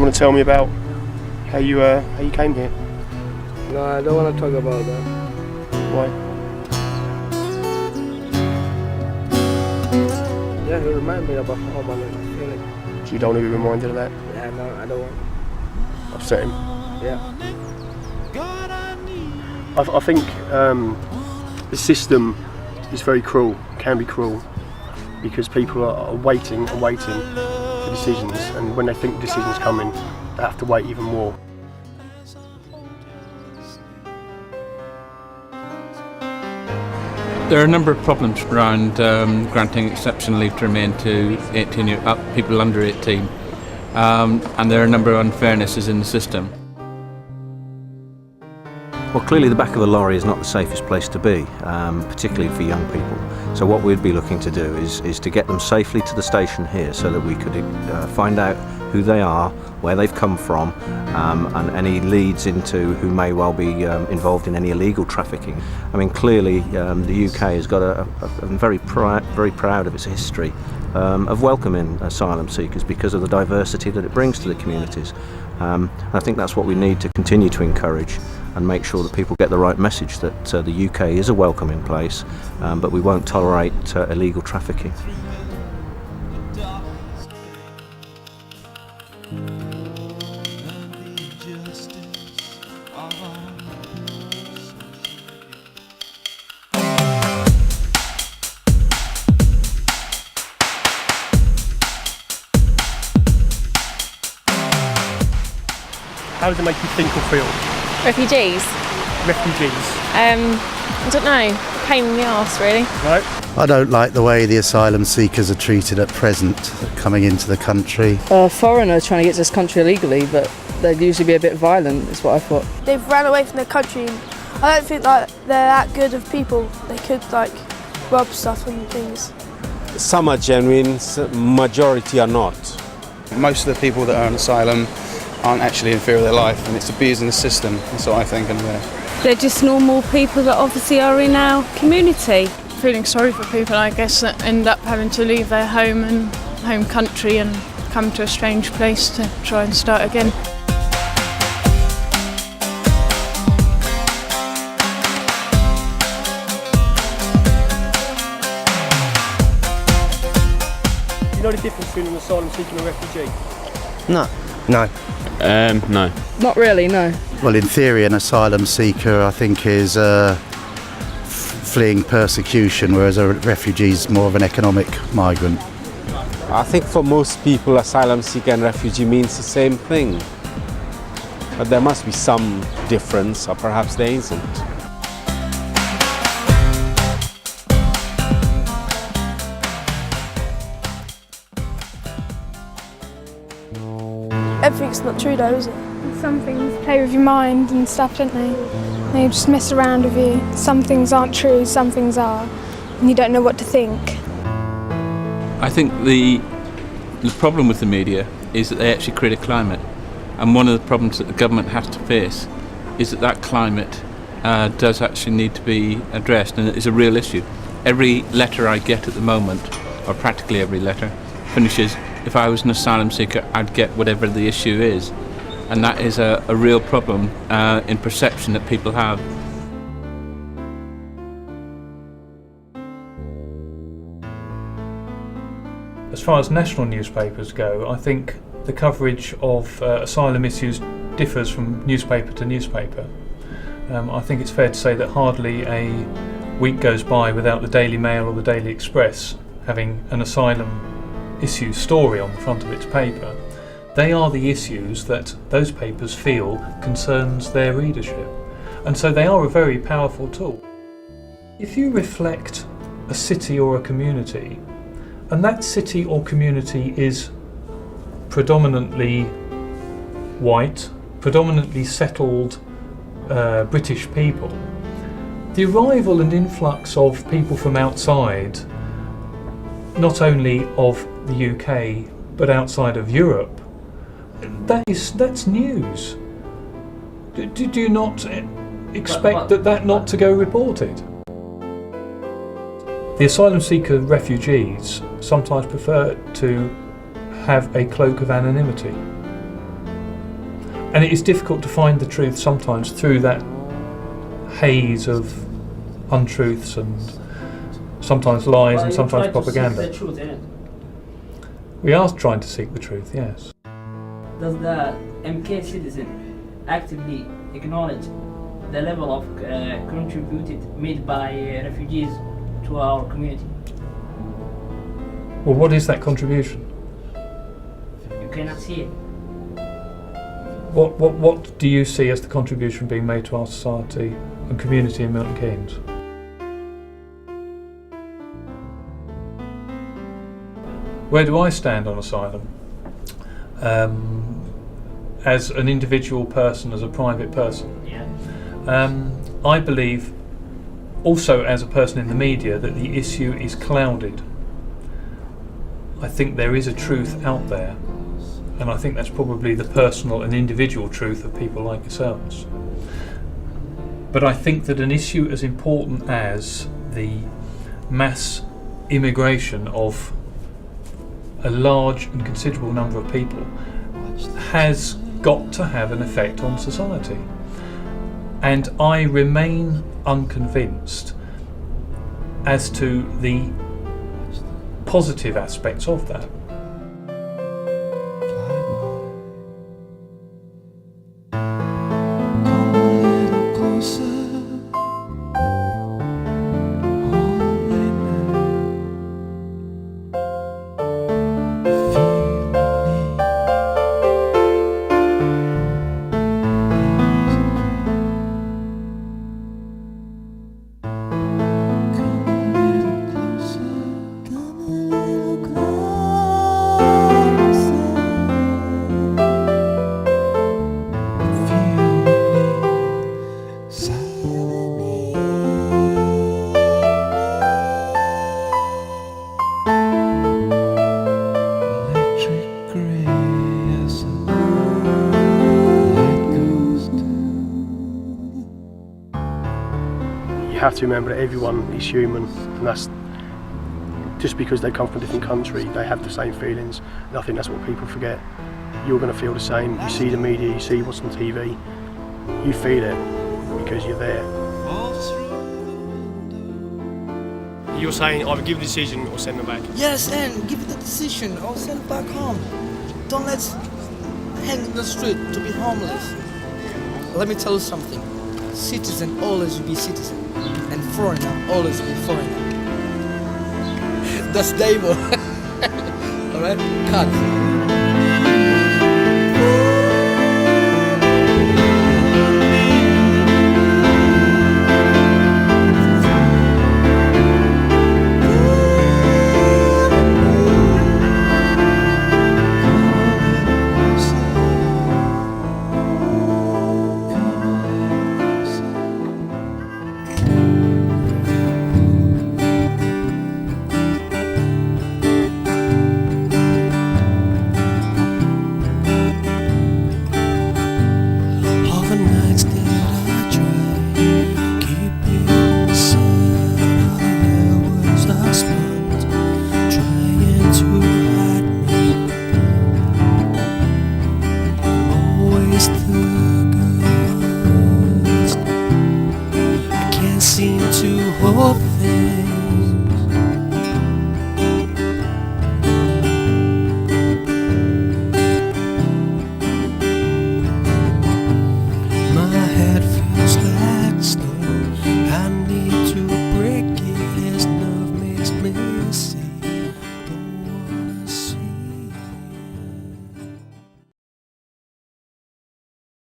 you want to tell me about how you came here? No, I don't want to talk about that. Why? Yeah, it reminds me about how my feeling. So you don't want to be reminded of that? Yeah, no, I don't want. Upset him? Yeah. I think the system is very cruel, can be cruel, because people are waiting and waiting for decisions, and when they think the decision's coming, they have to wait even more. There are a number of problems around granting exceptional leave to remain to 18 people under 18, and there are a number of unfairnesses in the system. Well, clearly the back of a lorry is not the safest place to be, particularly for young people. So what we'd be looking to do is to get them safely to the station here so that we could find out who they are, where they've come from, and any leads into who may well be involved in any illegal trafficking. I mean, clearly the UK has got a very proud of its history of welcoming asylum seekers because of the diversity that it brings to the communities. I think that's what we need to continue to encourage and make sure that people get the right message that the UK is a welcoming place, but we won't tolerate illegal trafficking. How does it make you think or feel? Refugees? I don't know. Pain in the arse, really. Right. I don't like the way the asylum seekers are treated at present, coming into the country. Foreigners trying to get to this country illegally, but they'd usually be a bit violent, is what I thought. They've ran away from their country. I don't think they're that good of people. They could rob stuff and things. Some are genuine, majority are not. Most of the people that are on asylum aren't actually in fear of their life, and it's abusing the system. That's what I think anyway. They're just normal people that obviously are in our community. Feeling sorry for people, I guess, that end up having to leave their home and home country and come to a strange place to try and start again. Do you know the difference between an asylum seeker and a refugee? No. No. Not really, no. Well, in theory, an asylum seeker, I think, is fleeing persecution, whereas a refugee is more of an economic migrant. I think for most people, asylum seeker and refugee means the same thing. But there must be some difference, or perhaps there isn't. Everything's not true though, is it? Some things play with your mind and stuff, don't they? They just mess around with you. Some things aren't true, some things are, and you don't know what to think. I think the problem with the media is that they actually create a climate, and one of the problems that the government has to face is that climate does actually need to be addressed, and it is a real issue. Every letter I get at the moment, or practically every letter, finishes, if I was an asylum seeker, I'd get whatever the issue is. And that is a real problem in perception that people have. As far as national newspapers go, I think the coverage of asylum issues differs from newspaper to newspaper. I think it's fair to say that hardly a week goes by without the Daily Mail or the Daily Express having an asylum issue story on the front of its paper. They are the issues that those papers feel concerns their readership, and so they are a very powerful tool. If you reflect a city or a community, and that city or community is predominantly white, predominantly settled British people, the arrival and influx of people from outside, not only of the UK but outside of Europe, that's news. Do you not expect that not to go reported? The asylum seeker refugees sometimes prefer to have a cloak of anonymity. And it is difficult to find the truth sometimes through that haze of untruths and sometimes lies and sometimes propaganda. The truth, isn't it? We are trying to seek the truth, yes. Does the MK citizen actively acknowledge the level of contributed made by refugees to our community? Well, what is that contribution? You cannot see it. What do you see as the contribution being made to our society and community in Milton Keynes? Where do I stand on asylum? As an individual person, as a private person. Yeah. I believe, also as a person in the media, that the issue is clouded. I think there is a truth out there, and I think that's probably the personal and individual truth of people like yourselves. But I think that an issue as important as the mass immigration of a large and considerable number of people has got to have an effect on society. And I remain unconvinced as to the positive aspects of that. You have to remember that everyone is human, and that's just because they come from a different country, they have the same feelings, and I think that's what people forget. You're going to feel the same. You see the media, you see what's on TV, you feel it because you're there. You're saying either give a decision or send them back? Yes, and give the decision or send back home. Don't let's hang in the street to be homeless. Let me tell you something. Citizen always will be citizen, and foreigner always will be foreigner. That's devil. Alright? Cut. Seem to hope